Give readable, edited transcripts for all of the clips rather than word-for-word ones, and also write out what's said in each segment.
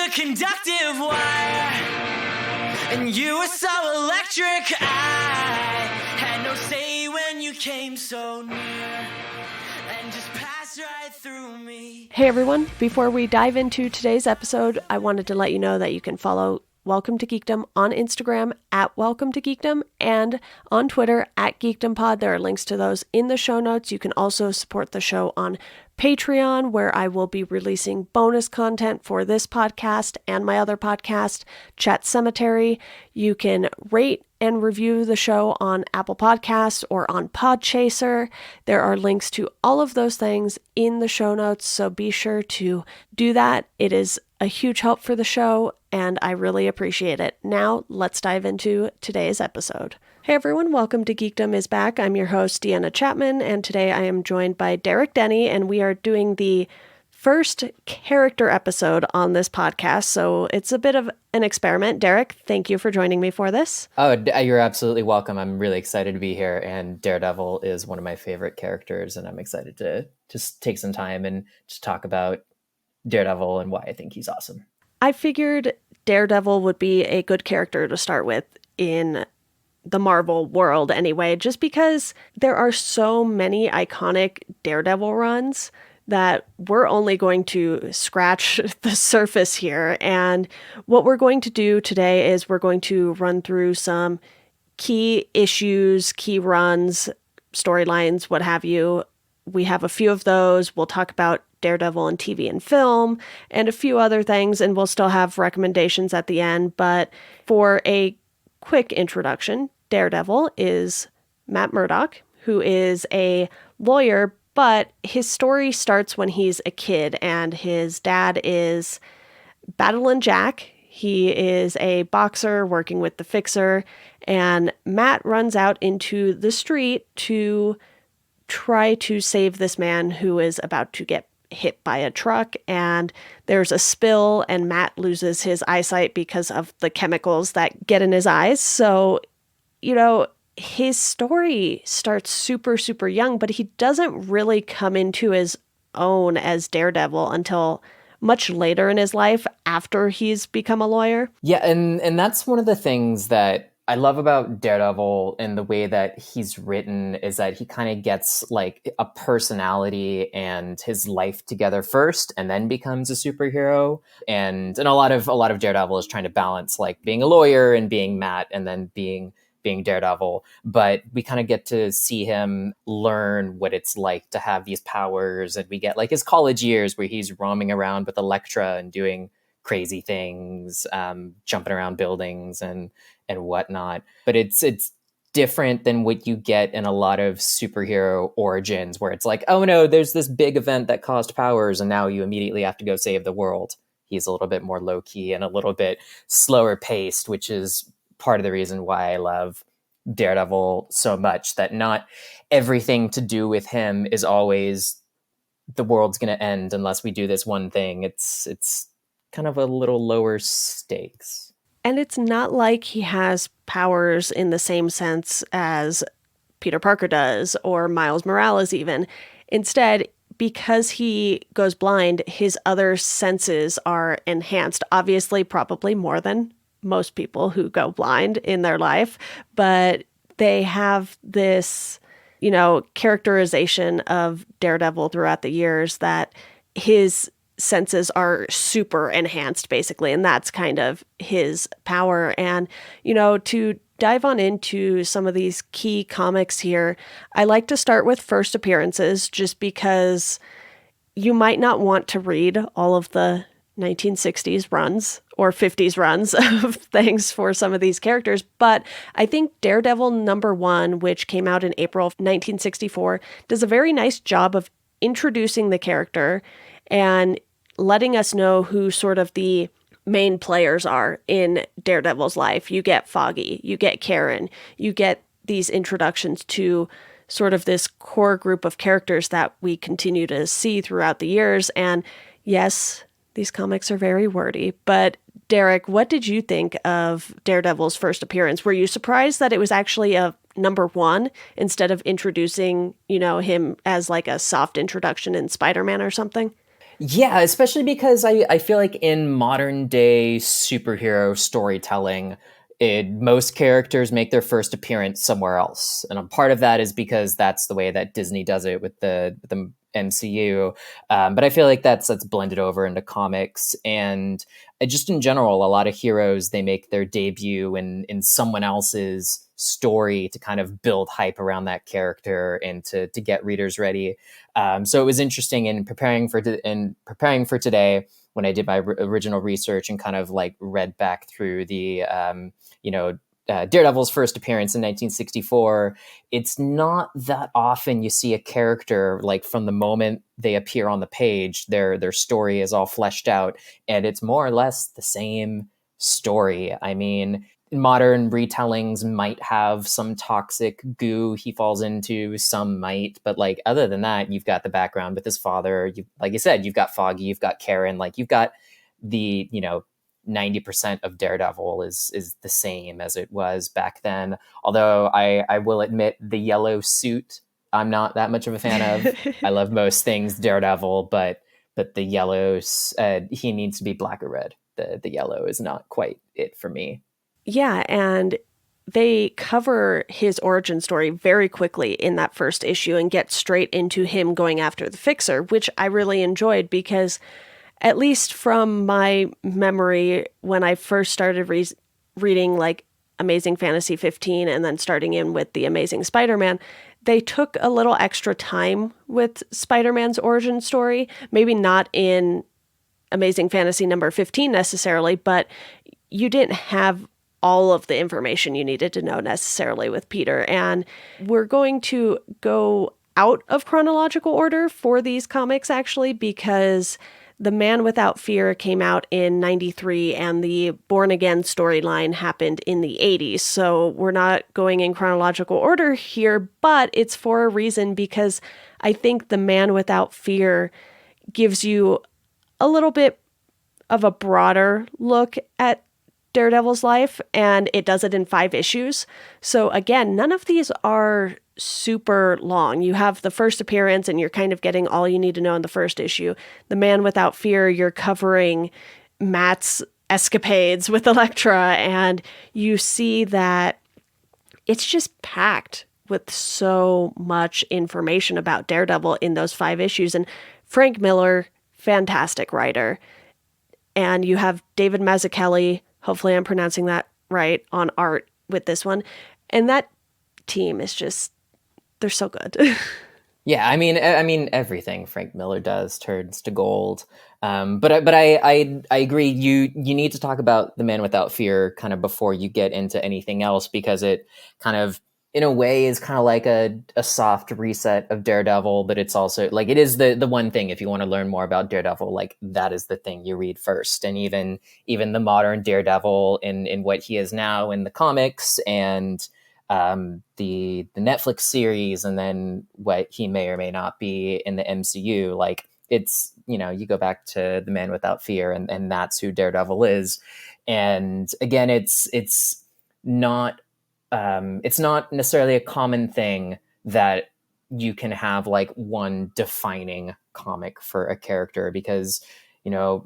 a conductive wire, and you were so electric. I had no say when you came so near, and just passed right through me. Hey everyone, before we dive into today's episode, I wanted to let you know that you can follow Welcome to Geekdom on Instagram at Welcome to Geekdom and on Twitter at GeekdomPod. There are links to those in the show notes. You can also support the show on Patreon, where I will be releasing bonus content for this podcast and my other podcast, Chat Cemetery. You can rate and review the show on Apple Podcasts or on Podchaser. There are links to all of those things in the show notes, so be sure to do that. It is a huge help for the show, and I really appreciate it. Now, let's dive into today's episode. Hey everyone, welcome to Geekdom is back. I'm your host, Deanna Chapman, and today I am joined by Derek Denny, and we are doing the first character episode on this podcast, so it's a bit of an experiment. Derek, thank you for joining me for this. Oh, you're absolutely welcome. I'm really excited to be here, and Daredevil is one of my favorite characters, and I'm excited to just take some time and just talk about Daredevil and why I think he's awesome. I figured Daredevil would be a good character to start with in the Marvel world anyway, just because there are so many iconic Daredevil runs that we're only going to scratch the surface here. And what we're going to do today is we're going to run through some key issues, key runs, storylines, what have you. We have a few of those. We'll talk about Daredevil in TV and film and a few other things, and we'll still have recommendations at the end. But for a quick introduction, Daredevil is Matt Murdock, who is a lawyer, but his story starts when he's a kid, and his dad is Battlin' Jack. He is a boxer working with the Fixer, and Matt runs out into the street to try to save this man who is about to get hit by a truck, and there's a spill, and Matt loses his eyesight because of the chemicals that get in his eyes. So, his story starts super, super young, but he doesn't really come into his own as Daredevil until much later in his life after he's become a lawyer. Yeah, and that's one of the things that I love about Daredevil and the way that he's written is that he kind of gets like a personality and his life together first and then becomes a superhero. And a lot of Daredevil is trying to balance like being a lawyer and being Matt and then being Daredevil. But we kind of get to see him learn what it's like to have these powers, and we get like his college years where he's roaming around with Elektra and doing crazy things, jumping around buildings and whatnot. But it's different than what you get in a lot of superhero origins where it's like, oh no, there's this big event that caused powers and now you immediately have to go save the world. He's a little bit more low-key and a little bit slower paced, which is part of the reason why I love Daredevil so much, that not everything to do with him is always the world's going to end unless we do this one thing. It's kind of a little lower stakes. And it's not like he has powers in the same sense as Peter Parker does, or Miles Morales even. Instead, because he goes blind, his other senses are enhanced. Obviously, probably more than most people who go blind in their life. But they have this, characterization of Daredevil throughout the years that his senses are super enhanced, basically, and that's kind of his power. And, to dive on into some of these key comics here, I like to start with first appearances just because you might not want to read all of the 1960s runs or 50s runs of things for some of these characters, but I think Daredevil #1, which came out in April of 1964, does a very nice job of introducing the character and letting us know who sort of the main players are in Daredevil's life. You get Foggy, you get Karen, you get these introductions to sort of this core group of characters that we continue to see throughout the years. And yes, these comics are very wordy, but Derek, what did you think of Daredevil's first appearance? Were you surprised that it was actually a #1 instead of introducing, him as like a soft introduction in Spider-Man or something? Yeah, especially because I feel like in modern day superhero storytelling, most characters make their first appearance somewhere else. And a part of that is because that's the way that Disney does it with the MCU. But I feel like that's blended over into comics. And just in general, a lot of heroes, they make their debut in someone else's story to kind of build hype around that character and to get readers ready. So it was interesting in preparing for today when I did my original research and kind of like read back through the Daredevil's first appearance in 1964. It's not that often you see a character like from the moment they appear on the page, their story is all fleshed out, and it's more or less the same story. I mean, modern retellings might have some toxic goo he falls into, some might, but like other than that, you've got the background with his father. You, like you said, you've got Foggy, you've got Karen, like you've got the 90% of Daredevil is the same as it was back then. Although I will admit the yellow suit I'm not that much of a fan of. I love most things Daredevil, but the yellows, he needs to be black or red. The yellow is not quite it for me. Yeah, and they cover his origin story very quickly in that first issue and get straight into him going after the Fixer, which I really enjoyed because, at least from my memory, when I first started reading like Amazing Fantasy 15 and then starting in with The Amazing Spider-Man, they took a little extra time with Spider-Man's origin story. Maybe not in Amazing Fantasy number 15 necessarily, but you didn't have all of the information you needed to know necessarily with Peter. And we're going to go out of chronological order for these comics, actually, because The Man Without Fear came out in 93 and the Born Again storyline happened in the 80s. So we're not going in chronological order here, but it's for a reason, because I think The Man Without Fear gives you a little bit of a broader look at Daredevil's life, and it does it in 5 issues. So again, none of these are super long. You have the first appearance and you're kind of getting all you need to know in the first issue. The Man Without Fear, you're covering Matt's escapades with Elektra, and you see that it's just packed with so much information about Daredevil in those 5 issues. And Frank Miller, fantastic writer. And you have David Mazzucchelli, hopefully I'm pronouncing that right, on art with this one. And that team is just, they're so good. Yeah, I mean everything Frank Miller does turns to gold. But I agree. You need to talk about The Man Without Fear kind of before you get into anything else, because it kind of, in a way, is kind of like a soft reset of Daredevil. But it's also like, it is the one thing, if you want to learn more about Daredevil, like that is the thing you read first. And even the modern Daredevil in what he is now in the comics and the Netflix series, and then what he may or may not be in the MCU, like it's, you go back to The Man Without Fear, and that's who Daredevil is. And again, it's not necessarily a common thing that you can have like one defining comic for a character, because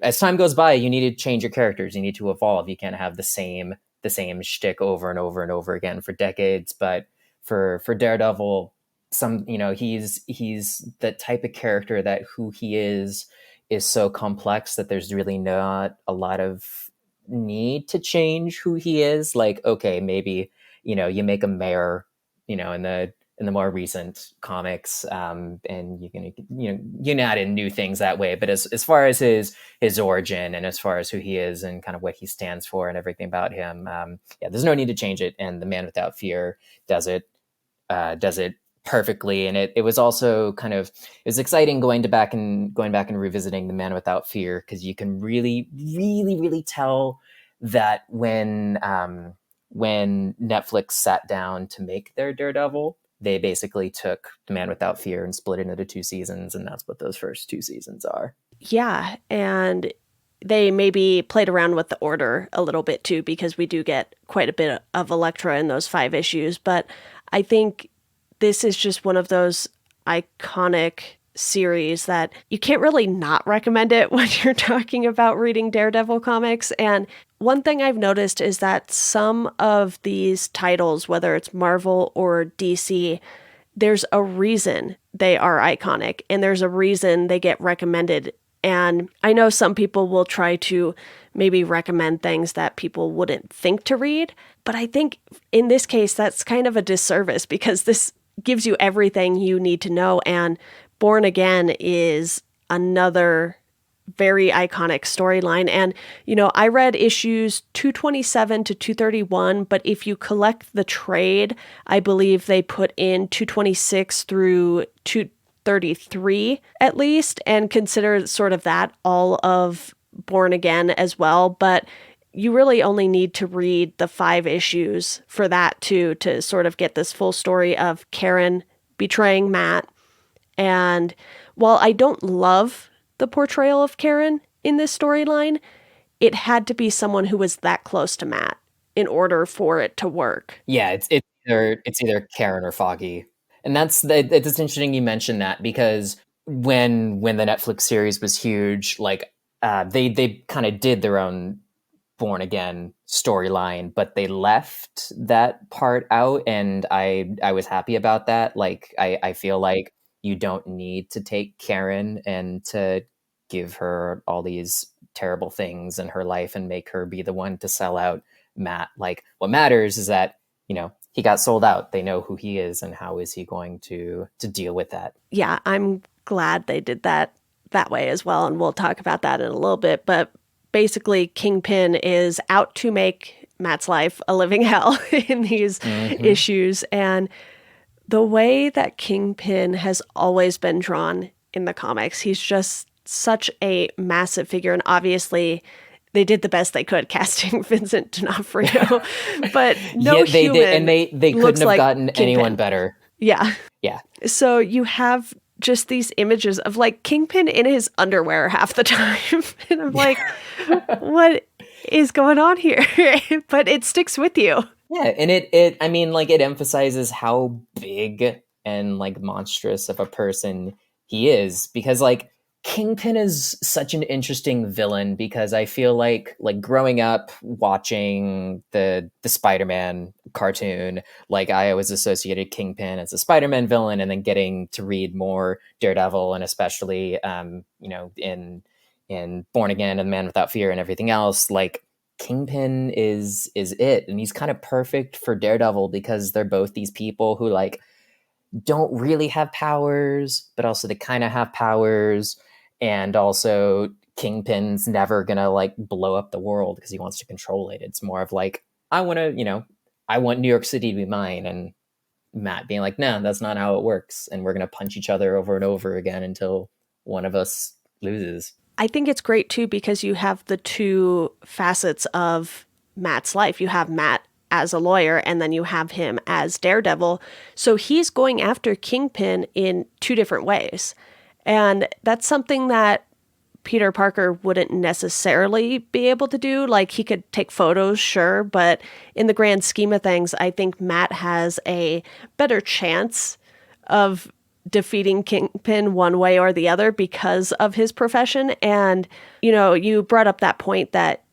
as time goes by, you need to change your characters, you need to evolve. You can't have the same shtick over and over and over again for decades. But for Daredevil, he's the type of character that who he is so complex that there's really not a lot of need to change who he is. Like, okay, maybe you make a mayor, in the more recent comics, and you can add in new things that way. But as far as his origin, and as far as who he is and kind of what he stands for and everything about him, there's no need to change it. And The Man Without Fear does it perfectly. And it was also it was exciting going back and revisiting The Man Without Fear, because you can really, really, really tell that when Netflix sat down to make their Daredevil, they basically took The Man Without Fear and split it into 2 seasons, and that's what those first 2 seasons are. Yeah, and they maybe played around with the order a little bit too, because we do get quite a bit of Elektra in those 5 issues. But I think this is just one of those iconic series that you can't really not recommend it when you're talking about reading Daredevil comics. And one thing I've noticed is that some of these titles, whether it's Marvel or DC, there's a reason they are iconic and there's a reason they get recommended. And I know some people will try to maybe recommend things that people wouldn't think to read, but I think in this case, that's kind of a disservice because this gives you everything you need to know. And Born Again is another very iconic storyline. And, I read issues 227 to 231, but if you collect the trade, I believe they put in 226 through 233 at least, and consider sort of that all of Born Again as well. But you really only need to read the 5 issues for that to sort of get this full story of Karen betraying Matt. And while I don't love the portrayal of Karen in this storyline, it had to be someone who was that close to Matt in order for it to work. Yeah, it's either Karen or Foggy. And it's interesting you mentioned that because when the Netflix series was huge, like they kind of did their own Born Again storyline, but they left that part out, and I was happy about that. Like I feel like you don't need to take Karen and to give her all these terrible things in her life and make her be the one to sell out Matt. Like what matters is that, he got sold out. They know who he is and how is he going to deal with that. Yeah, I'm glad they did that way as well. And we'll talk about that in a little bit. But basically, Kingpin is out to make Matt's life a living hell in these issues. And the way that Kingpin has always been drawn in the comics, he's just such a massive figure. And obviously, they did the best they could casting Vincent D'Onofrio, but no they human did, and they couldn't have like gotten Kingpin. Anyone better. Yeah. Yeah. So you have just these images of like Kingpin in his underwear half the time. And I'm like, what is going on here? But it sticks with you. Yeah, and it emphasizes how big and like monstrous of a person he is, because like Kingpin is such an interesting villain, because I feel like growing up watching the Spider-Man cartoon, like I always associated Kingpin as a Spider-Man villain, and then getting to read more Daredevil, and especially in Born Again and Man Without Fear and everything else, like Kingpin is it, and he's kind of perfect for Daredevil because they're both these people who like don't really have powers, but also they kind of have powers. And also Kingpin's never gonna like blow up the world because he wants to control it. It's more of like, I want New York City to be mine, and Matt being like, no, that's not how it works, and we're gonna punch each other over and over again until one of us loses. I think it's great too because you have the two facets of Matt's life. You have Matt as a lawyer, and then you have him as Daredevil. So he's going after Kingpin in two different ways. And that's something that Peter Parker wouldn't necessarily be able to do. Like, he could take photos, sure, but in the grand scheme of things, I think Matt has a better chance of defeating Kingpin one way or the other because of his profession. And, you brought up that point that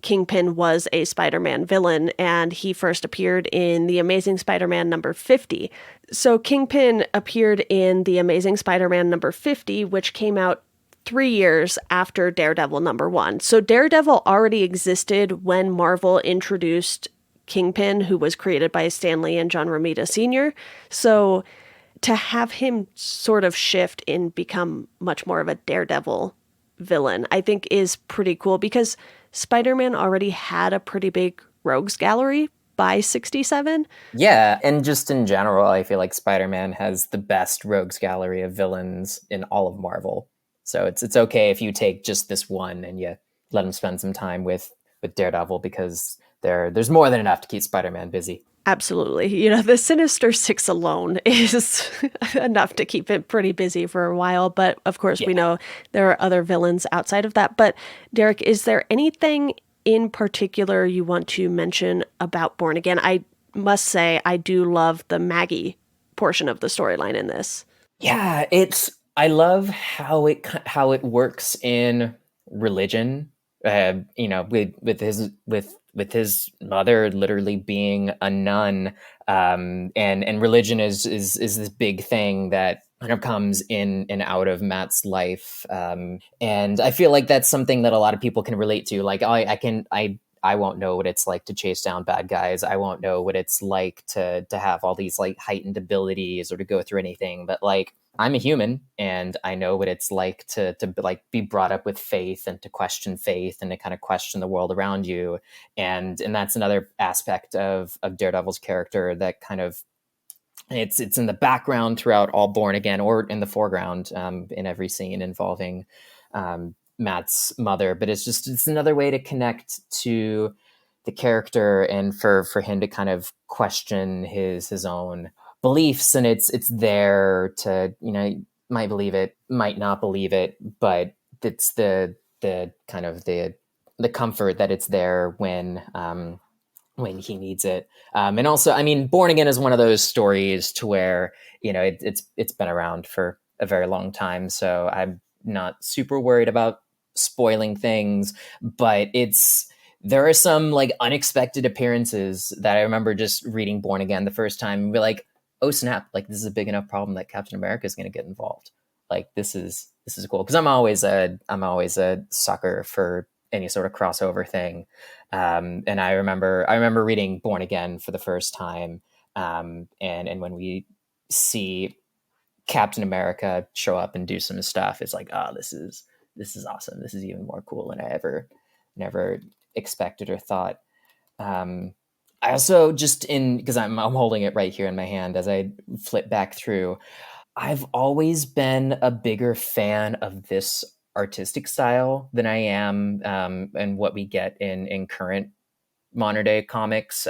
Kingpin was a Spider-Man villain, and he first appeared in The Amazing Spider-Man number 50. So Kingpin appeared in The Amazing Spider-Man number 50, which came out 3 years after Daredevil number 1. So Daredevil already existed when Marvel introduced Kingpin, who was created by Stan Lee and John Romita Sr. So to have him sort of shift and become much more of a Daredevil villain, I think is pretty cool, because Spider-Man already had a pretty big rogues gallery by 67. Yeah, and just in general, I feel like Spider-Man has the best rogues gallery of villains in all of Marvel. So it's okay if you take just this one and you let him spend some time with Daredevil, because there's more than enough to keep Spider-Man busy. Absolutely. The Sinister Six alone is enough to keep it pretty busy for a while. But of course, we know there are other villains outside of that. But Derek, is there anything in particular you want to mention about Born Again? I must say, I do love the Maggie portion of the storyline in this. Yeah, it's I love how it works in religion. With his mother literally being a nun, and religion is this big thing that kind of comes in and out of Matt's life, and I feel like that's something that a lot of people can relate to. Like I won't know what it's like to chase down bad guys. I won't know what it's like to have all these like heightened abilities or to go through anything. But like I'm a human and I know what it's like to like be brought up with faith and to question faith and to kind of question the world around you. And that's another aspect of Daredevil's character that kind of it's in the background throughout all Born Again, or in the foreground, in every scene involving Matt's mother. But it's another way to connect to the character and for him to kind of question his own beliefs. And it's there to, might believe it, might not believe it, but it's the kind of the comfort that it's there when he needs it. And also, I mean, Born Again is one of those stories to where, it's been around for a very long time. So I'm not super worried about spoiling things, but there are some like unexpected appearances that I remember just reading Born Again the first time and be like, oh snap, like this is a big enough problem that Captain America is going to get involved. Like this is cool. Cause I'm always a sucker for any sort of crossover thing. And I remember reading Born Again for the first time. And when we see Captain America show up and do some stuff, it's like, oh, this is awesome. This is even more cool than I never expected or thought. I also because I'm holding it right here in my hand as I flip back through, I've always been a bigger fan of this artistic style than I am and what we get in current modern day comics.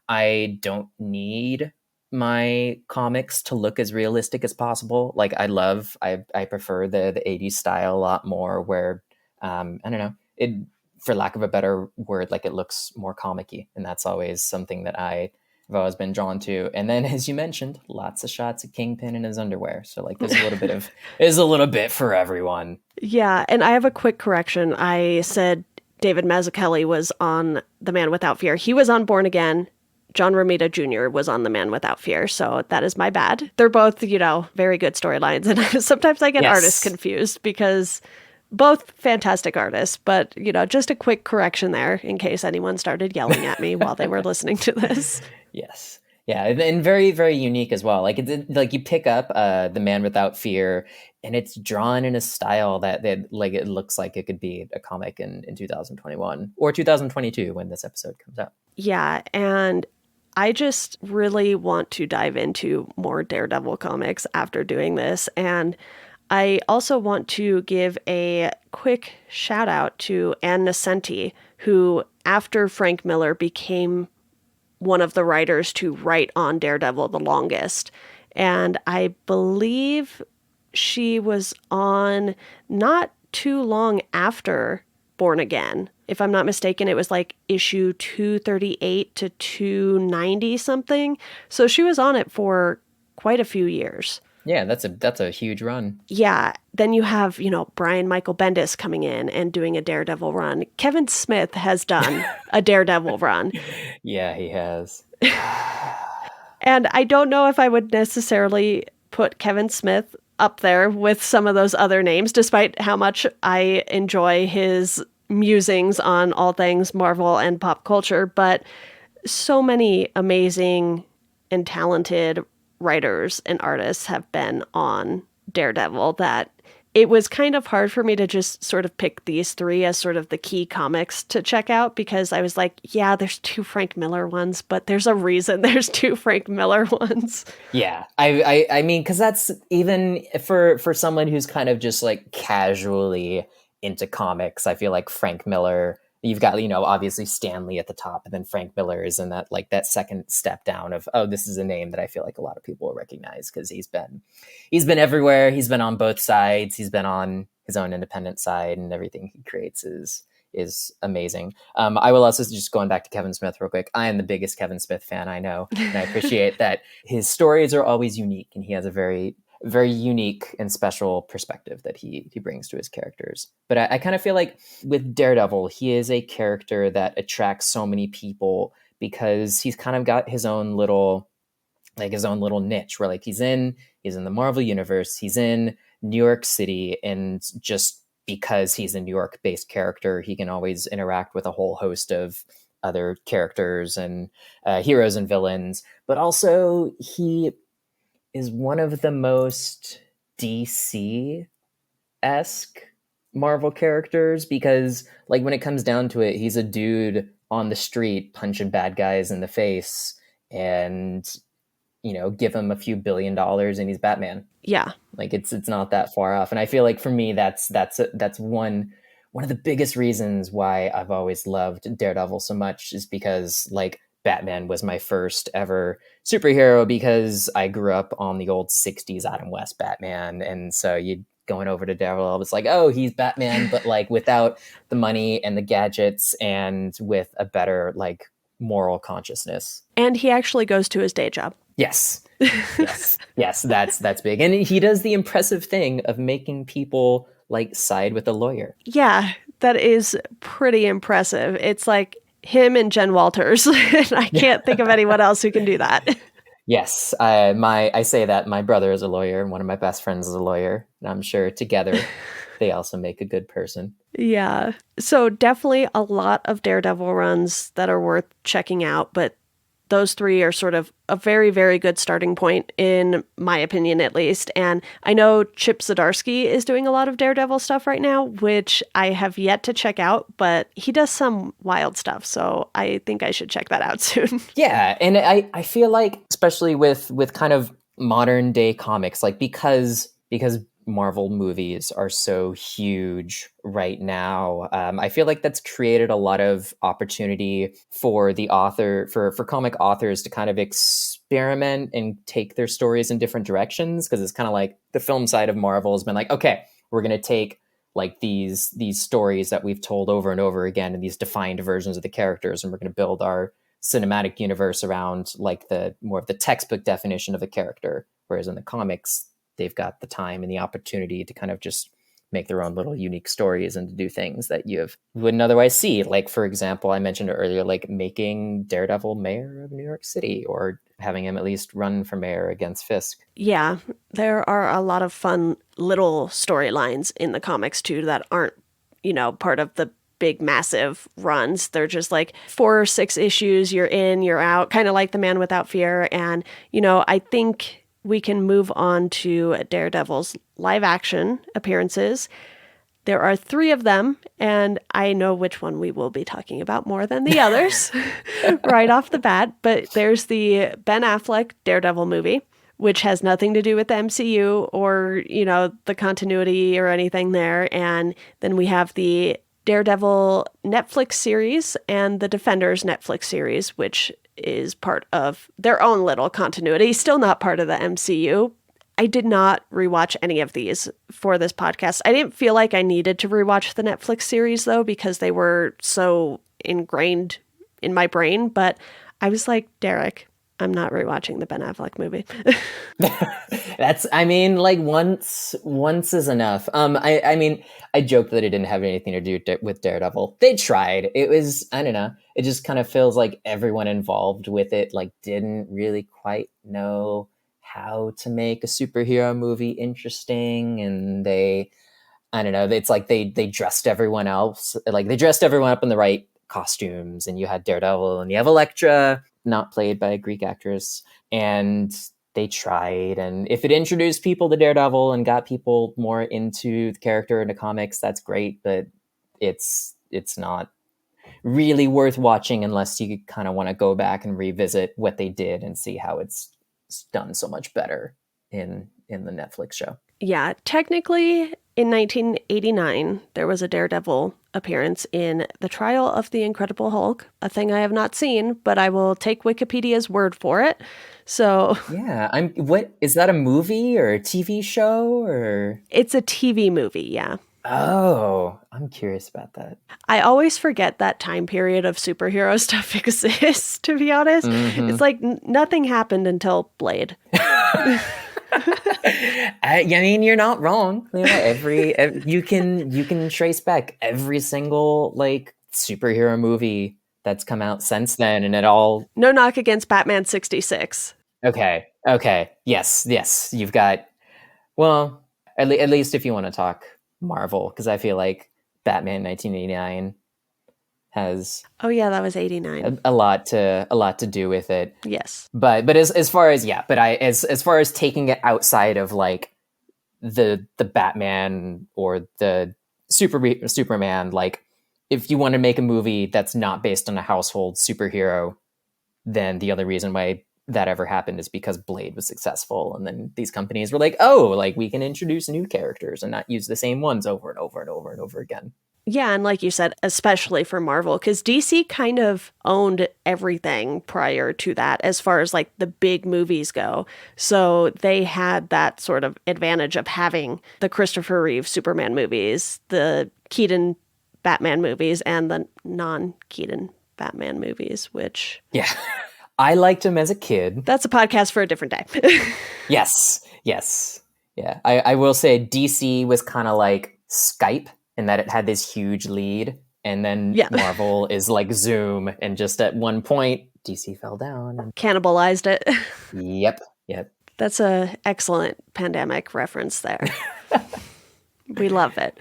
I don't need my comics to look as realistic as possible. Like I prefer the 80s style a lot more, where I don't know, it, for lack of a better word, like it looks more comic-y, and that's always something that I've always been drawn to. And then, as you mentioned, lots of shots of Kingpin in his underwear. So like there's a little bit for everyone. Yeah, and I have a quick correction. I said David Mazzucchelli was on The Man Without Fear. He was on Born Again. John Romita Jr. was on The Man Without Fear, so that is my bad. They're both, very good storylines, and sometimes I get artists confused because both fantastic artists, but, just a quick correction there in case anyone started yelling at me while they were listening to this. Yes. Yeah, and very, very unique as well. Like like you pick up The Man Without Fear, and it's drawn in a style that like it looks like it could be a comic in 2021 or 2022 when this episode comes out. Yeah, and I just really want to dive into more Daredevil comics after doing this, and I also want to give a quick shout out to Ann Nesenti, who, after Frank Miller, became one of the writers to write on Daredevil the longest. And I believe she was on not too long after Born Again. If I'm not mistaken, it was like issue 238 to 290 something. So she was on it for quite a few years. Yeah, that's a huge run. Yeah. Then you have, Brian Michael Bendis coming in and doing a Daredevil run. Kevin Smith has done a Daredevil run. Yeah, he has. And I don't know if I would necessarily put Kevin Smith up there with some of those other names, despite how much I enjoy his musings on all things Marvel and pop culture. But so many amazing and talented writers and artists have been on Daredevil that it was kind of hard for me to just sort of pick these three as sort of the key comics to check out, because I was like, yeah, there's two Frank Miller ones, but there's a reason there's two Frank Miller ones. Yeah, I mean, because that's even for someone who's kind of just like casually into comics, I feel like Frank Miller, you've got, obviously Stan Lee at the top, and then Frank Miller is in that like that second step down of, oh, this is a name that I feel like a lot of people will recognize because he's been everywhere. He's been on both sides. He's been on his own independent side, and everything he creates is amazing. I will also, just going back to Kevin Smith real quick, I am the biggest Kevin Smith fan I know, and I appreciate that his stories are always unique, and he has a very very unique and special perspective that he brings to his characters. But I kind of feel like with Daredevil, he is a character that attracts so many people because he's kind of got his own little niche where like he's in the Marvel universe, he's in New York City, and just because he's a New York based character, he can always interact with a whole host of other characters and heroes and villains. But also he is one of the most DC-esque Marvel characters, because like when it comes down to it, he's a dude on the street punching bad guys in the face, and give him a few $1 billion and he's Batman. Yeah. Like it's not that far off. And I feel like for me, that's one of the biggest reasons why I've always loved Daredevil so much, is because like Batman was my first ever superhero, because I grew up on the old 60s Adam West Batman. And so you going over to Daredevil, I was like, oh, he's Batman, but like without the money and the gadgets, and with a better like moral consciousness. And he actually goes to his day job. Yes. Yes, that's big. And he does the impressive thing of making people like side with a lawyer. Yeah, that is pretty impressive. It's like him and Jen Walters. And I can't think of anyone else who can do that. Yes, I say that my brother is a lawyer and one of my best friends is a lawyer, and I'm sure together they also make a good person. Yeah. So definitely a lot of Daredevil runs that are worth checking out, but those three are sort of a very, very good starting point, in my opinion, at least. And I know Chip Zdarsky is doing a lot of Daredevil stuff right now, which I have yet to check out, but he does some wild stuff. So I think I should check that out soon. Yeah. And I feel like, especially with kind of modern day comics, like because Marvel movies are so huge right now, I feel like that's created a lot of opportunity for for comic authors to kind of experiment and take their stories in different directions. Because it's kind of like the film side of Marvel has been like, okay, we're going to take like these stories that we've told over and over again, and these defined versions of the characters, and we're going to build our cinematic universe around like the more of the textbook definition of a character. Whereas in the comics, they've got the time and the opportunity to kind of just make their own little unique stories and to do things that you wouldn't otherwise see. Like, for example, I mentioned earlier, like making Daredevil mayor of New York City, or having him at least run for mayor against Fisk. Yeah, there are a lot of fun little storylines in the comics too that aren't, part of the big massive runs. They're just like 4 or 6 issues, you're in, you're out, kind of like The Man Without Fear. And, I think we can move on to Daredevil's live action appearances. There are 3 of them, and I know which one we will be talking about more than the others right off the bat. But there's the Ben Affleck Daredevil movie, which has nothing to do with the MCU or, the continuity or anything there. And then we have the Daredevil Netflix series and the Defenders Netflix series, which is part of their own little continuity, still not part of the MCU. I did not rewatch any of these for this podcast. I didn't feel like I needed to rewatch the Netflix series, though, because they were so ingrained in my brain. But I was like, Derek, I'm not rewatching the Ben Affleck movie. Once is enough. I joked that it didn't have anything to do with Daredevil. They tried. It was, I don't know. It just kind of feels like everyone involved with it, like, didn't really quite know how to make a superhero movie interesting. And I don't know. It's like they dressed everyone else. Like, they dressed everyone up in the right costumes, and you had Daredevil and you have Elektra, not played by a Greek actress, and they tried. And if it introduced people to Daredevil and got people more into the character in the comics, that's great, but it's not really worth watching unless you kind of want to go back and revisit what they did and see how it's done so much better in the Netflix show. Yeah, technically in 1989, there was a Daredevil appearance in The Trial of the Incredible Hulk, a thing I have not seen, but I will take Wikipedia's word for it. So yeah, what is that, a movie or a TV show, or? It's a TV movie, yeah. Oh, I'm curious about that. I always forget that time period of superhero stuff exists, to be honest. Mm-hmm. It's like nothing happened until Blade. I mean, you're not wrong. You know, you can trace back every single like superhero movie that's come out since then, and it all No knock against Batman 66. okay, yes. You've got well, at least if you want to talk Marvel, because I feel like Batman 1989 has Oh yeah, that was 89. a lot to do with it. Yes. But as far as as far as taking it outside of like the Batman or the Superman, like if you want to make a movie that's not based on a household superhero, then the other reason why that ever happened is because Blade was successful, and then these companies were like, oh, like we can introduce new characters and not use the same ones over and over and over and over again. Yeah, and like you said, especially for Marvel, because DC kind of owned everything prior to that as far as like the big movies go. So they had that sort of advantage of having the Christopher Reeve Superman movies, the Keaton Batman movies, and the non-Keaton Batman movies, which... Yeah. I liked him as a kid. That's a podcast for a different day. Yes. Yeah. I will say DC was kind of like Skype in that it had this huge lead, and then Marvel is like Zoom, and just at one point DC fell down and cannibalized it. Yep. That's a excellent pandemic reference there. We love it.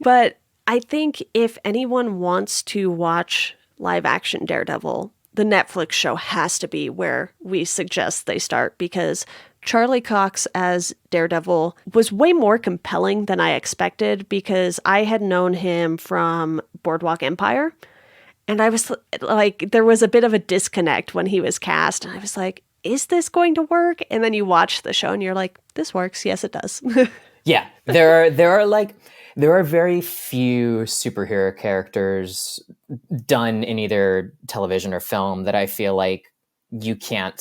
But I think if anyone wants to watch live action Daredevil, the Netflix show has to be where we suggest they start, because Charlie Cox as Daredevil was way more compelling than I expected, because I had known him from Boardwalk Empire. And I was like, there was a bit of a disconnect when he was cast. And I was like, is this going to work? And then you watch the show and you're like, this works. Yes, it does. Yeah. There are very few superhero characters done in either television or film that I feel like you can't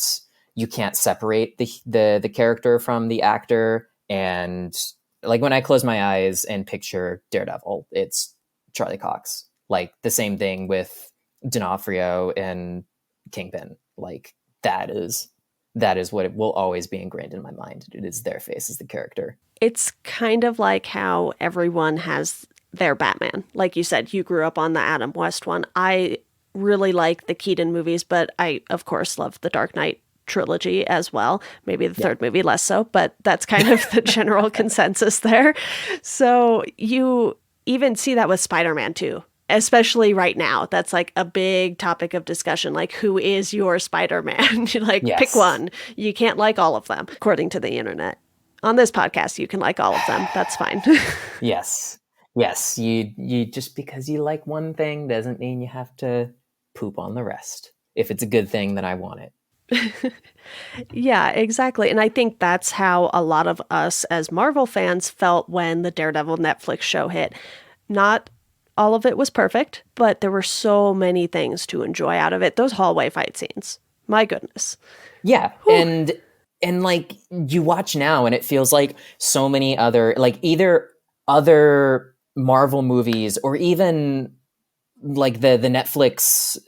separate the character from the actor. And like when I close my eyes and picture Daredevil, it's Charlie Cox. Like the same thing with D'Onofrio and Kingpin. Like that is what it will always be ingrained in my mind. It is their face as the character. It's kind of like how everyone has their Batman. Like you said, you grew up on the Adam West one. I really like the Keaton movies, but I, of course, love the Dark Knight trilogy as well. Maybe the third movie less so, but that's kind of the general consensus there. So you even see that with Spider-Man too. Especially right now, that's like a big topic of discussion. Like, who is your Spider-Man? Like, pick one. You can't like all of them, according to the internet. On this podcast, you can like all of them. That's fine. Yes. You just because you like one thing doesn't mean you have to poop on the rest. If it's a good thing, then I want it. Yeah, exactly. And I think that's how a lot of us as Marvel fans felt when the Daredevil Netflix show hit. Not all of it was perfect, but there were so many things to enjoy out of it. Those hallway fight scenes. My goodness. Yeah. Whew. And like you watch now and it feels like so many other, like either other Marvel movies or even like the Netflix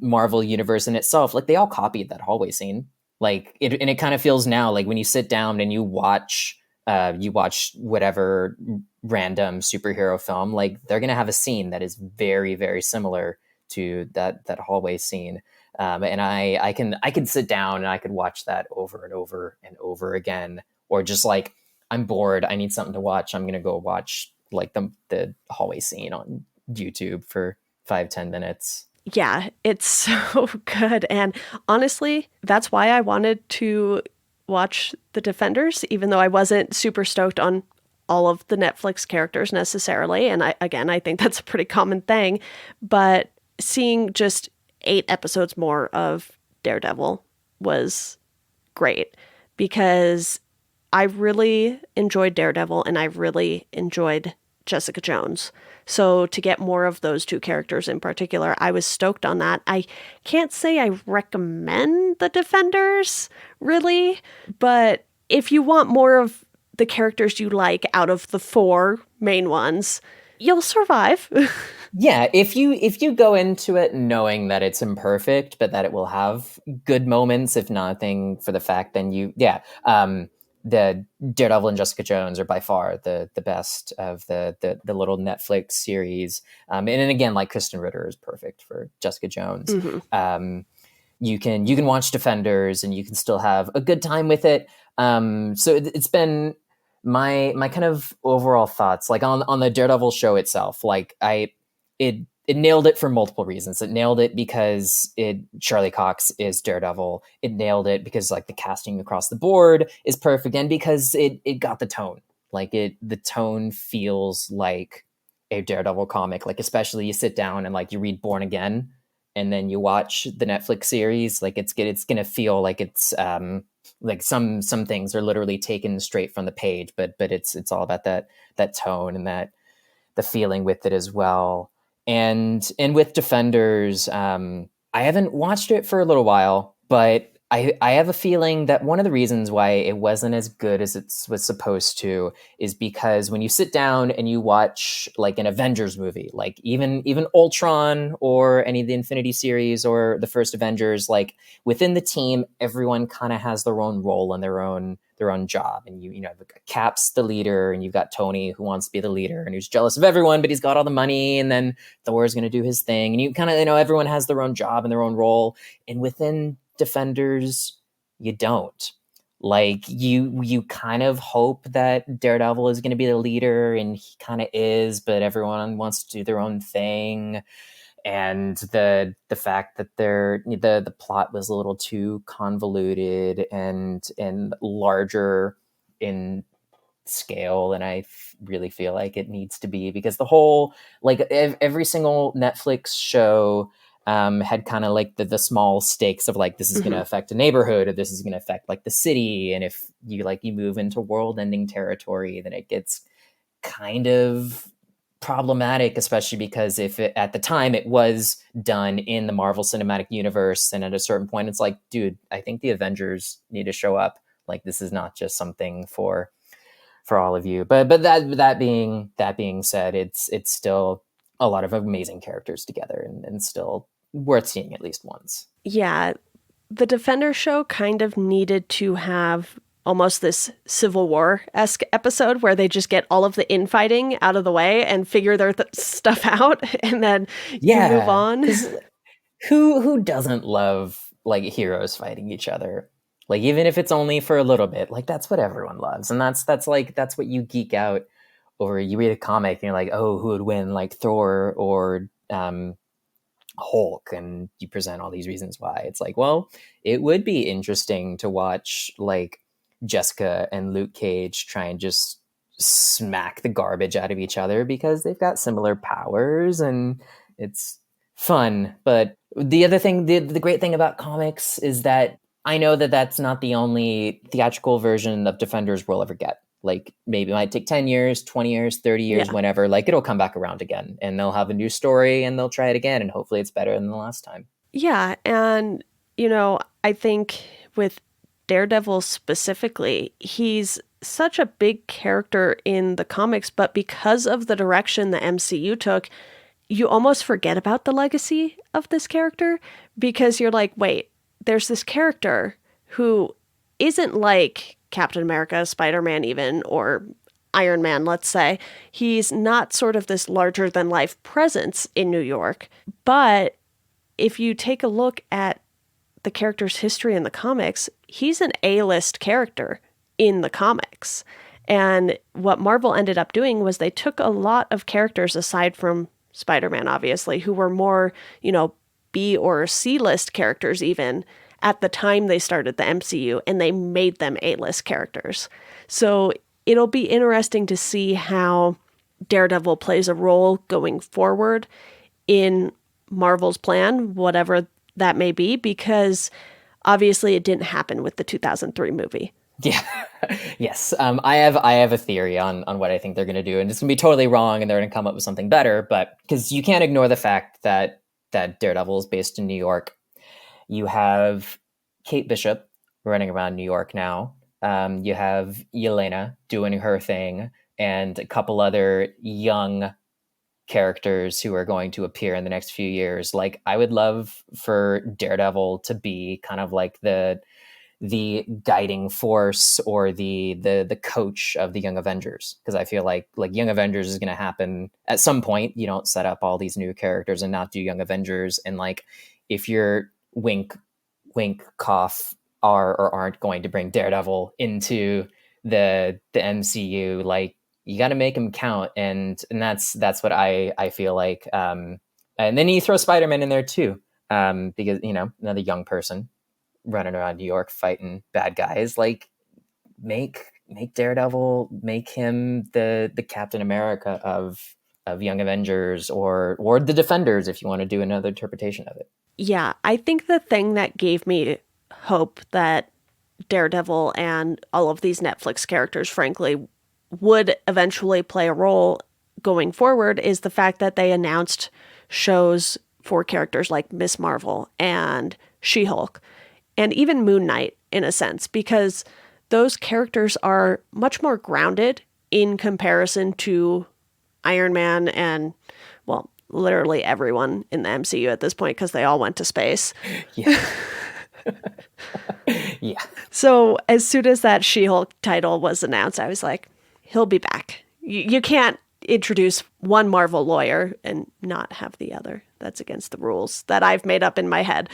Marvel universe in itself, like they all copied that hallway scene. Like it kind of feels now like when you sit down and you watch whatever random superhero film, like they're gonna have a scene that is very, very similar to that hallway scene. And I can sit down and I could watch that over and over and over again, or just like I'm bored, I need something to watch, I'm gonna go watch like the hallway scene on YouTube for 5-10 minutes. Yeah, it's so good. And honestly, that's why I wanted to watch The Defenders, even though I wasn't super stoked on all of the Netflix characters necessarily. And I think that's a pretty common thing. But seeing just 8 episodes more of Daredevil was great, because I really enjoyed Daredevil and I really enjoyed Jessica Jones. So to get more of those 2 characters in particular, I was stoked on that. I can't say I recommend The Defenders, really, but if you want more of the characters you like out of the 4 main ones, you'll survive. Yeah, if you go into it knowing that it's imperfect, but that it will have good moments, if nothing for the fact, then the Daredevil and Jessica Jones are by far the best of the little Netflix series. And then again, like Kristen Ritter is perfect for Jessica Jones. You can watch Defenders and you can still have a good time with it. So it's been my kind of overall thoughts, like on the Daredevil show itself. Like it nailed it for multiple reasons. It nailed it because Charlie Cox is Daredevil. It nailed it because like the casting across the board is perfect, and because it got the tone. Like the tone feels like a Daredevil comic. Like especially you sit down and like you read Born Again, and then you watch the Netflix series. Like it's gonna feel like it's like some things are literally taken straight from the page, but it's all about that tone and that the feeling with it as well. And with Defenders, I haven't watched it for a little while, but I have a feeling that one of the reasons why it wasn't as good as it was supposed to is because when you sit down and you watch like an Avengers movie, like even Ultron or any of the Infinity series or the first Avengers, like within the team, everyone kind of has their own role and their own job. And you know, Cap's the leader, and you've got Tony who wants to be the leader and who's jealous of everyone, but he's got all the money. And then Thor's going to do his thing, and you kind of, you know, everyone has their own job and their own role. And within Defenders, you don't. Like you kind of hope that Daredevil is going to be the leader, and he kind of is, but everyone wants to do their own thing. And the fact that the plot was a little too convoluted and larger in scale than I really feel like it needs to be, because the whole, like every single Netflix show had kind of like the small stakes of like, this is going to affect a neighborhood, or this is going to affect like the city. And if you move into world ending territory, then it gets kind of problematic, especially because at the time it was done in the Marvel Cinematic Universe. And at a certain point, it's like, dude, I think the Avengers need to show up. Like, this is not just something for all of you. But that being said, it's still a lot of amazing characters together, and still worth seeing at least once. Yeah, the Defender show kind of needed to have almost this Civil War-esque episode where they just get all of the infighting out of the way and figure their stuff out, and then you move on. Who doesn't love like heroes fighting each other? Like, even if it's only for a little bit, like that's what everyone loves. And that's what you geek out over. You read a comic and you're like, oh, who would win, like Thor or Hulk? And you present all these reasons why. It's like, well, it would be interesting to watch like Jessica and Luke Cage try and just smack the garbage out of each other because they've got similar powers, and it's fun. But the other thing, the great thing about comics is that I know that that's not the only theatrical version of Defenders we'll ever get. Like, maybe it might take 10 years, 20 years, 30 years, whenever, like it'll come back around again, and they'll have a new story and they'll try it again, and hopefully it's better than the last time. Yeah, and you know, I think with Daredevil specifically, he's such a big character in the comics, but because of the direction the MCU took, you almost forget about the legacy of this character, because you're like, wait, there's this character who isn't like Captain America, Spider-Man even, or Iron Man, let's say. He's not sort of this larger than life presence in New York. But if you take a look at the character's history in the comics, he's an A-list character in the comics. And what Marvel ended up doing was they took a lot of characters, aside from Spider-Man, obviously, who were more, you know, B or C-list characters even at the time they started the MCU, and they made them A-list characters. So it'll be interesting to see how Daredevil plays a role going forward in Marvel's plan, whatever that may be, because obviously it didn't happen with the 2003 movie. Yeah. Yes. I have a theory on what I think they're going to do, and it's going to be totally wrong, and they're going to come up with something better. But because you can't ignore the fact that Daredevil is based in New York. You have Kate Bishop running around New York now. You have Yelena doing her thing, and a couple other young characters who are going to appear in the next few years. Like, I would love for Daredevil to be kind of like the the guiding force or the coach of the Young Avengers, because I feel like Young Avengers is going to happen at some point. You don't set up all these new characters and not do Young Avengers, and like if you're wink cough are or aren't going to bring Daredevil into the MCU, like you got to make him count, and that's what I feel like. And then you throw Spider-Man in there too, because another young person running around New York fighting bad guys. Like make Daredevil, make him the Captain America of Young Avengers or the Defenders, if you want to do another interpretation of it. Yeah, I think the thing that gave me hope that Daredevil and all of these Netflix characters, frankly, would eventually play a role going forward is the fact that they announced shows for characters like Miss Marvel and She-Hulk and even Moon Knight in a sense, because those characters are much more grounded in comparison to Iron Man and, well, literally everyone in the MCU at this point because they all went to space. Yeah. Yeah. So as soon as that She-Hulk title was announced, I was like, he'll be back. You can't introduce one Marvel lawyer and not have the other. That's against the rules that I've made up in my head.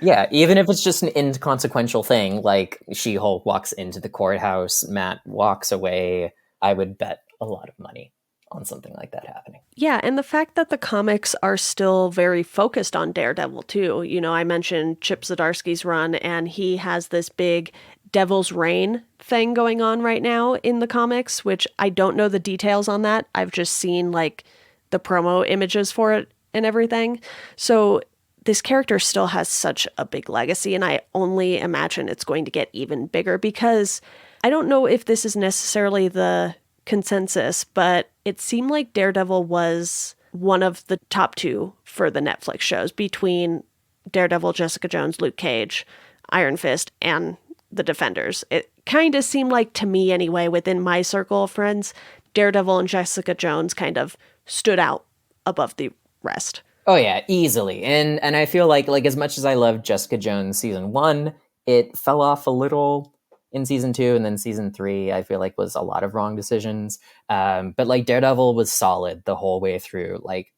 Yeah, even if it's just an inconsequential thing, like She-Hulk walks into the courthouse, Matt walks away, I would bet a lot of money on something like that happening. Yeah, and the fact that the comics are still very focused on Daredevil too. I mentioned Chip Zdarsky's run, and he has this big Devil's Reign thing going on right now in the comics, which I don't know the details on that. I've just seen like the promo images for it and everything. So this character still has such a big legacy, and I only imagine it's going to get even bigger because I don't know if this is necessarily the consensus, but it seemed like Daredevil was one of the top two for the Netflix shows between Daredevil, Jessica Jones, Luke Cage, Iron Fist, and the Defenders. It kind of seemed like, to me anyway, within my circle of friends, Daredevil and Jessica Jones kind of stood out above the rest. Oh yeah, easily. And I feel like as much as I love Jessica Jones season 1, it fell off a little in season 2, and then season 3 I feel like was a lot of wrong decisions. But like Daredevil was solid the whole way through. Like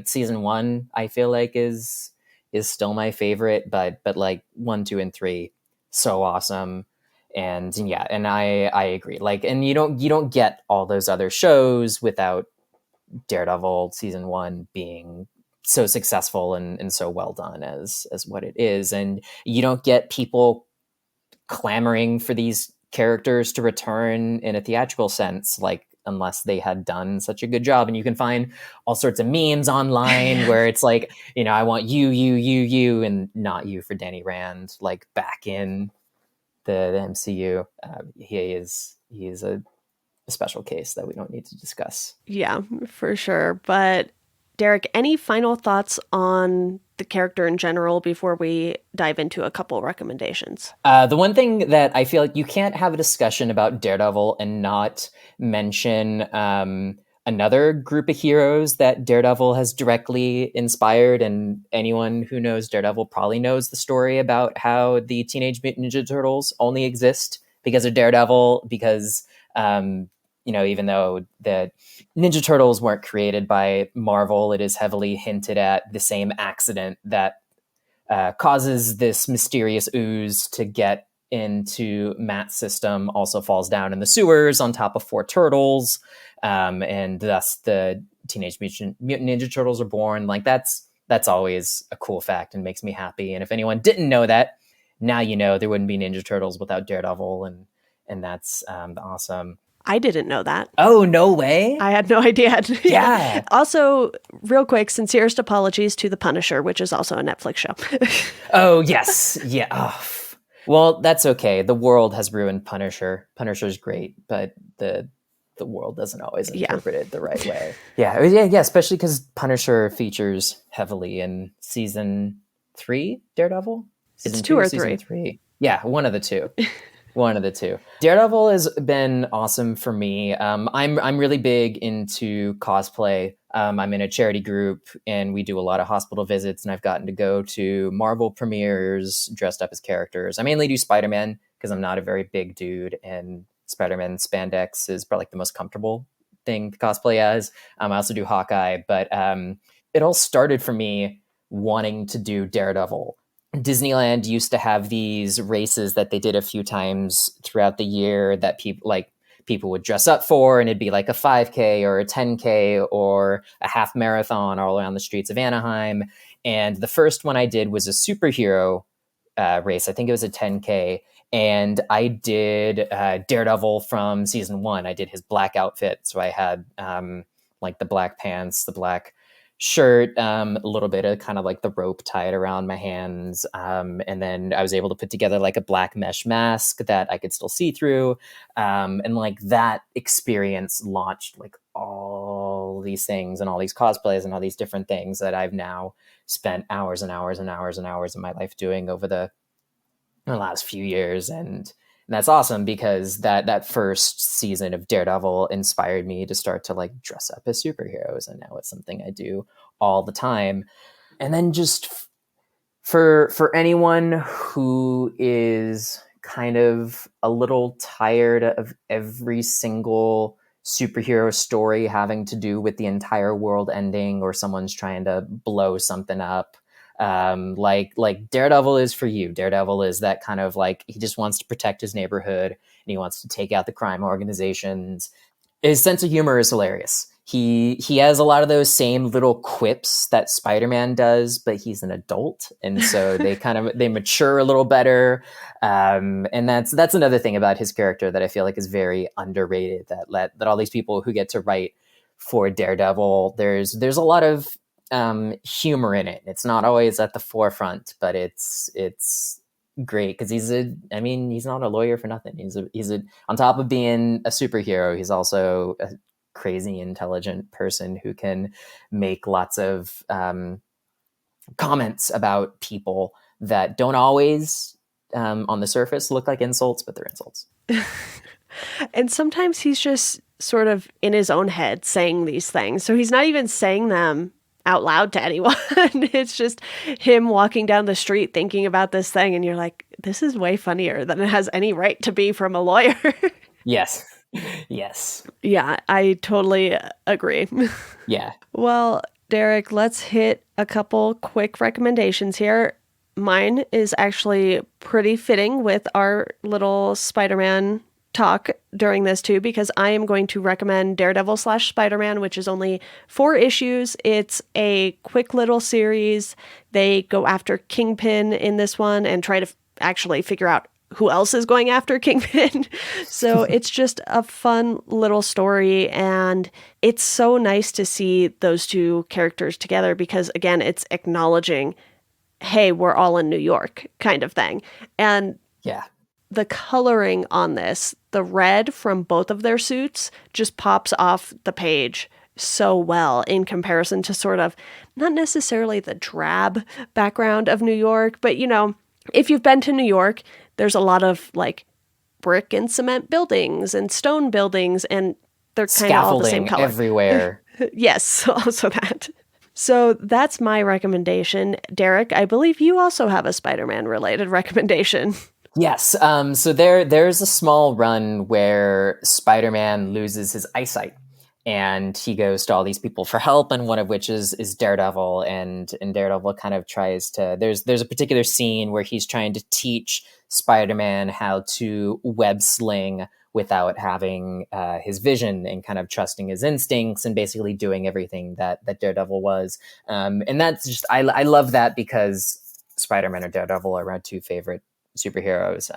season 1 I feel like is still my favorite, but like 1, 2, and 3 so awesome. And yeah, and I agree. Like, and you don't get all those other shows without Daredevil season 1 being so successful and so well done as what it is. And you don't get people clamoring for these characters to return in a theatrical sense, like unless they had done such a good job. And you can find all sorts of memes online where it's like, I want you, and not you for Danny Rand, like back in the MCU. He is a special case that we don't need to discuss. Yeah, for sure. But Derek, any final thoughts on the character in general before we dive into a couple recommendations? The one thing that I feel like you can't have a discussion about Daredevil and not mention another group of heroes that Daredevil has directly inspired. And anyone who knows Daredevil probably knows the story about how the Teenage Mutant Ninja Turtles only exist because of Daredevil, because even though the Ninja Turtles weren't created by Marvel, it is heavily hinted at the same accident that causes this mysterious ooze to get into Matt's system also falls down in the sewers on top of 4 turtles. And thus the Teenage Mutant Ninja Turtles are born. Like that's always a cool fact and makes me happy. And if anyone didn't know that, now there wouldn't be Ninja Turtles without Daredevil. And that's awesome. I didn't know that. Oh, no way? I had no idea. Yeah. Also, real quick, sincerest apologies to The Punisher, which is also a Netflix show. Oh, yes. Yeah. Oh. Well, that's okay. The world has ruined Punisher. Punisher's great, but the world doesn't always interpret it the right way. Yeah, especially because Punisher features heavily in season 3, Daredevil? It's 2 or 3. Season 3. Yeah, one of the two. One of the two. Daredevil has been awesome for me. I'm really big into cosplay. I'm in a charity group and we do a lot of hospital visits, and I've gotten to go to Marvel premieres dressed up as characters. I mainly do Spider-Man because I'm not a very big dude, and Spider-Man spandex is probably like the most comfortable thing to cosplay as. I also do Hawkeye, but it all started for me wanting to do Daredevil. Disneyland used to have these races that they did a few times throughout the year that people would dress up for, and it'd be like a 5K or a 10K or a half marathon all around the streets of Anaheim. And the first one I did was a superhero race. I think it was a 10K. And I did Daredevil from season 1. I did his black outfit. So I had like the black pants, the black shirt, a little bit of kind of like the rope tied around my hands. And then I was able to put together like a black mesh mask that I could still see through. And like that experience launched like all these things and all these cosplays and all these different things that I've now spent hours and hours and hours and hours of my life doing over the last few years. And that's awesome because that first season of Daredevil inspired me to start to like dress up as superheroes, and now it's something I do all the time. And then just for anyone who is kind of a little tired of every single superhero story having to do with the entire world ending, or someone's trying to blow something up, like Daredevil is for you. Daredevil is that kind of like, he just wants to protect his neighborhood and he wants to take out the crime organizations. His sense of humor is hilarious. He has a lot of those same little quips that Spider-Man does, but he's an adult, and so they mature a little better. And that's another thing about his character that I feel like is very underrated. That all these people who get to write for Daredevil, there's a lot of humor in it. It's not always at the forefront, but it's great because he's not a lawyer for nothing. He's on top of being a superhero, he's also a crazy intelligent person who can make lots of comments about people that don't always on the surface look like insults, but they're insults. And sometimes he's just sort of in his own head saying these things, so he's not even saying them out loud to anyone. It's just him walking down the street thinking about this thing, and you're like, this is way funnier than it has any right to be from a lawyer. Yes. Yeah, I totally agree. Yeah. Well, Derek, let's hit a couple quick recommendations here. Mine is actually pretty fitting with our little Spider-Man talk during this too, because I am going to recommend Daredevil/Spider-Man, which is only 4 issues. It's a quick little series. They go after Kingpin in this one and try to actually figure out who else is going after Kingpin. So it's just a fun little story, and it's so nice to see those two characters together because, again, it's acknowledging, hey, we're all in New York kind of thing. And yeah, the coloring on this, the red from both of their suits just pops off the page so well in comparison to sort of not necessarily the drab background of New York, but if you've been to New York, there's a lot of like brick and cement buildings and stone buildings, and they're kind of all the same color everywhere. Yes, also that. So that's my recommendation. Derek, I believe you also have a Spider-Man related recommendation. Yes. So there's a small run where Spider-Man loses his eyesight, and he goes to all these people for help, and one of which is Daredevil, and Daredevil kind of tries to. There's a particular scene where he's trying to teach Spider-Man how to web sling without having his vision, and kind of trusting his instincts and basically doing everything that Daredevil was. And that's just I love that because Spider-Man or Daredevil are my 2 favorite superheroes,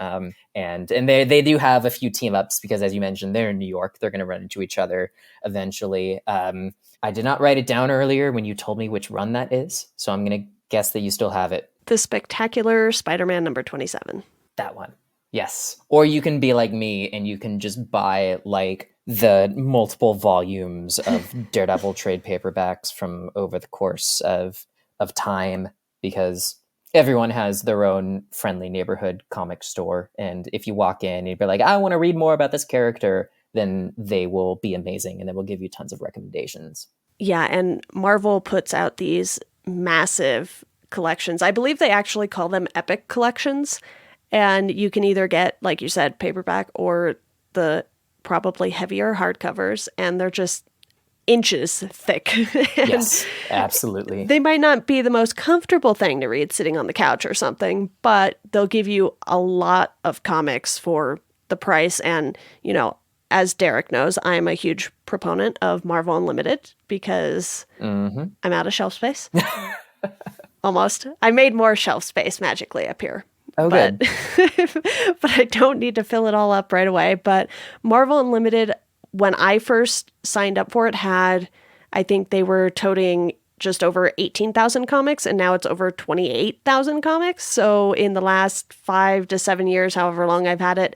and they do have a few team ups because, as you mentioned, they're in New York. They're going to run into each other eventually. I did not write it down earlier when you told me which run that is, so I'm going to guess that you still have it. The Spectacular Spider-Man number 27. That one. Yes. Or you can be like me and you can just buy like the multiple volumes of Daredevil trade paperbacks from over the course of time, because everyone has their own friendly neighborhood comic store. And if you walk in and you'd be like, I want to read more about this character, then they will be amazing and they will give you tons of recommendations. Yeah, and Marvel puts out these massive collections. I believe they actually call them epic collections. And you can either get, like you said, paperback or the probably heavier hardcovers. And they're just inches thick. And Yes, absolutely. they might not be the most comfortable thing to read sitting on the couch or something, but they'll give you a lot of comics for the price. And, you know, as Derek knows, I'm a huge proponent of Marvel Unlimited because I'm out of shelf space. Almost. I made more shelf space magically up here. Oh, But, good. but I don't need to fill it all up right away. But Marvel Unlimited, when I first signed up for it, had, I think they were toting just over 18,000 comics, and now it's over 28,000 comics. So in the last 5 to 7 years, however long I've had it,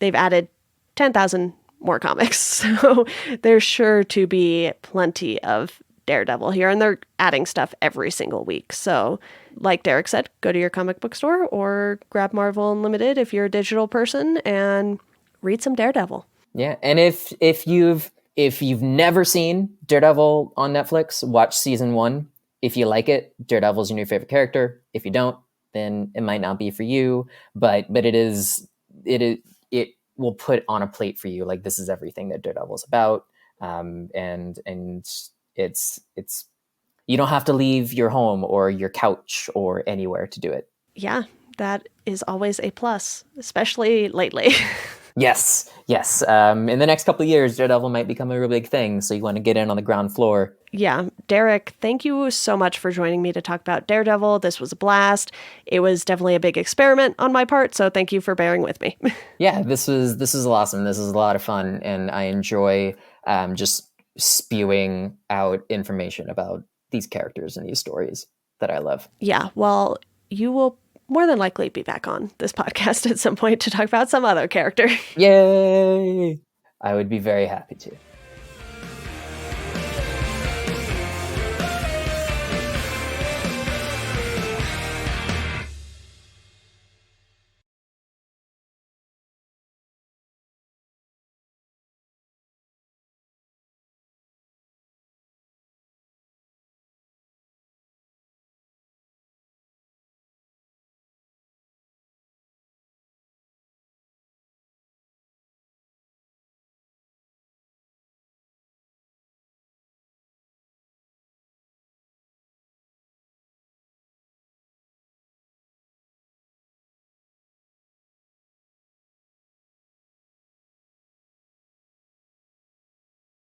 they've added 10,000 more comics. So there's sure to be plenty of Daredevil here, and they're adding stuff every single week. So like Derek said, go to your comic book store or grab Marvel Unlimited if you're a digital person and read some Daredevil. Yeah, and if you've never seen Daredevil on Netflix, watch season 1. If you like it, Daredevil's your new favorite character. If you don't, then it might not be for you. But it will put on a plate for you, like, this is everything that Daredevil's about. And it's you don't have to leave your home or your couch or anywhere to do it. Yeah, that is always a plus, especially lately. Yes. In the next couple of years, Daredevil might become a real big thing, so you want to get in on the ground floor. Yeah, Derek, thank you so much for joining me to talk about Daredevil. This was a blast. It was definitely a big experiment on my part, so thank you for bearing with me. Yeah, this is awesome. This is a lot of fun, and I enjoy just spewing out information about these characters and these stories that I love. Yeah, well, you will more than likely be back on this podcast at some point to talk about some other character. Yay! I would be very happy to.